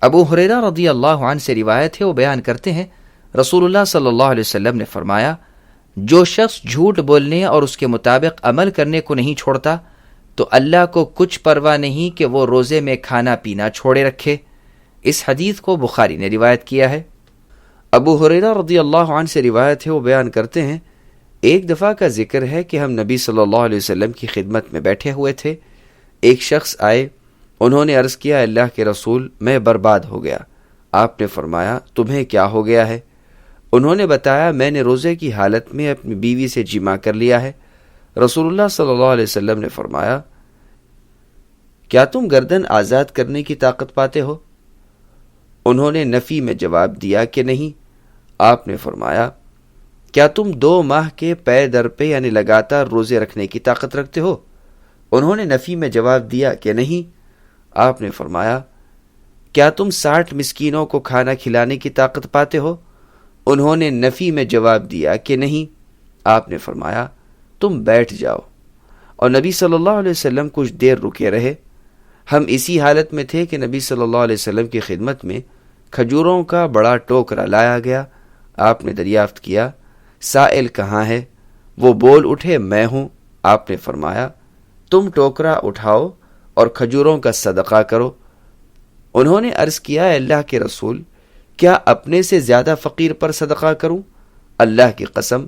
ابو ہریرہ رضی اللہ عنہ سے روایت ہے، وہ بیان کرتے ہیں رسول اللہ صلی اللہ علیہ وسلم نے فرمایا، جو شخص جھوٹ بولنے اور اس کے مطابق عمل کرنے کو نہیں چھوڑتا تو اللہ کو کچھ پرواہ نہیں کہ وہ روزے میں کھانا پینا چھوڑے رکھے۔ اس حدیث کو بخاری نے روایت کیا ہے۔ ابو ہریرہ رضی اللہ عنہ سے روایت ہے، وہ بیان کرتے ہیں ایک دفعہ کا ذکر ہے کہ ہم نبی صلی اللہ علیہ وسلم کی خدمت میں بیٹھے ہوئے تھے۔ ایک شخص آئے، انہوں نے عرض کیا، اللہ کے رسول، میں برباد ہو گیا۔ آپ نے فرمایا، تمہیں کیا ہو گیا ہے؟ انہوں نے بتایا، میں نے روزے کی حالت میں اپنی بیوی سے جماع کر لیا ہے۔ رسول اللہ صلی اللہ علیہ وسلم نے فرمایا، کیا تم گردن آزاد کرنے کی طاقت پاتے ہو؟ انہوں نے نفی میں جواب دیا کہ نہیں۔ آپ نے فرمایا، کیا تم 2 ماہ کے پے در پہ یعنی لگاتار روزے رکھنے کی طاقت رکھتے ہو؟ انہوں نے نفی میں جواب دیا کہ نہیں۔ آپ نے فرمایا، کیا تم 60 مسکینوں کو کھانا کھلانے کی طاقت پاتے ہو؟ انہوں نے نفی میں جواب دیا کہ نہیں۔ آپ نے فرمایا، تم بیٹھ جاؤ، اور نبی صلی اللہ علیہ وسلم کچھ دیر رکے رہے۔ ہم اسی حالت میں تھے کہ نبی صلی اللہ علیہ وسلم کی خدمت میں کھجوروں کا بڑا ٹوکرا لایا گیا۔ آپ نے دریافت کیا، سائل کہاں ہے؟ وہ بول اٹھے، میں ہوں۔ آپ نے فرمایا، تم ٹوکرا اٹھاؤ اور کھجوروں کا صدقہ کرو۔ انہوں نے عرض کیا، اے اللہ کے رسول، کیا اپنے سے زیادہ فقیر پر صدقہ کروں؟ اللہ کی قسم،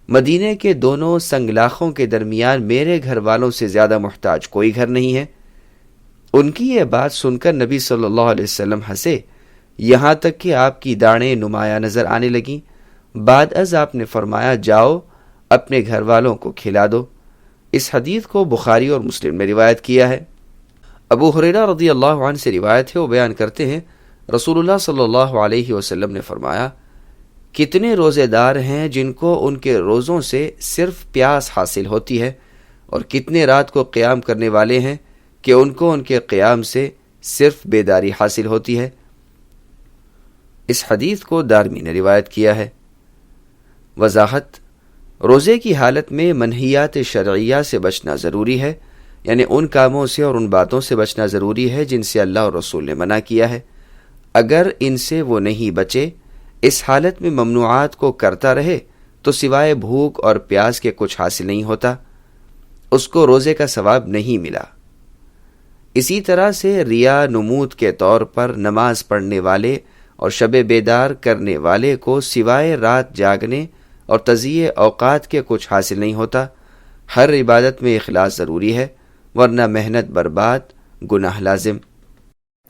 مدینے کے دونوں سنگلاخوں کے درمیان میرے گھر والوں سے زیادہ محتاج کوئی گھر نہیں ہے۔ ان کی یہ بات سن کر نبی صلی اللہ علیہ وسلم ہنسے، یہاں تک کہ آپ کی داڑھیں نمایاں نظر آنے لگیں۔ بعد از آپ نے فرمایا، جاؤ اپنے گھر والوں کو کھلا دو۔ اس حدیث کو بخاری اور مسلم نے روایت کیا ہے۔ ابو ہریرہ رضی اللہ عنہ سے روایت ہے، وہ بیان کرتے ہیں رسول اللہ صلی اللہ علیہ وسلم نے فرمایا، کتنے روزے دار ہیں جن کو ان کے روزوں سے صرف پیاس حاصل ہوتی ہے، اور کتنے رات کو قیام کرنے والے ہیں کہ ان کو ان کے قیام سے صرف بیداری حاصل ہوتی ہے۔ اس حدیث کو دارمی نے روایت کیا ہے۔ وضاحت: روزے کی حالت میں منہیات شرعیہ سے بچنا ضروری ہے، یعنی ان کاموں سے اور ان باتوں سے بچنا ضروری ہے جن سے اللہ اور رسول نے منع کیا ہے۔ اگر ان سے وہ نہیں بچے، اس حالت میں ممنوعات کو کرتا رہے تو سوائے بھوک اور پیاس کے کچھ حاصل نہیں ہوتا، اس کو روزے کا ثواب نہیں ملا۔ اسی طرح سے ریا نمود کے طور پر نماز پڑھنے والے اور شب بیدار کرنے والے کو سوائے رات جاگنے اور تضییع اوقات کے کچھ حاصل نہیں ہوتا۔ ہر عبادت میں اخلاص ضروری ہے، ورنہ محنت برباد، گناہ لازم۔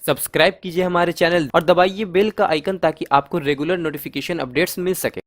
سبسکرائب کیجئے ہمارے چینل اور دبائیے بیل کا آئیکن تاکہ آپ کو ریگولر نوٹیفیکیشن اپڈیٹس مل سکے۔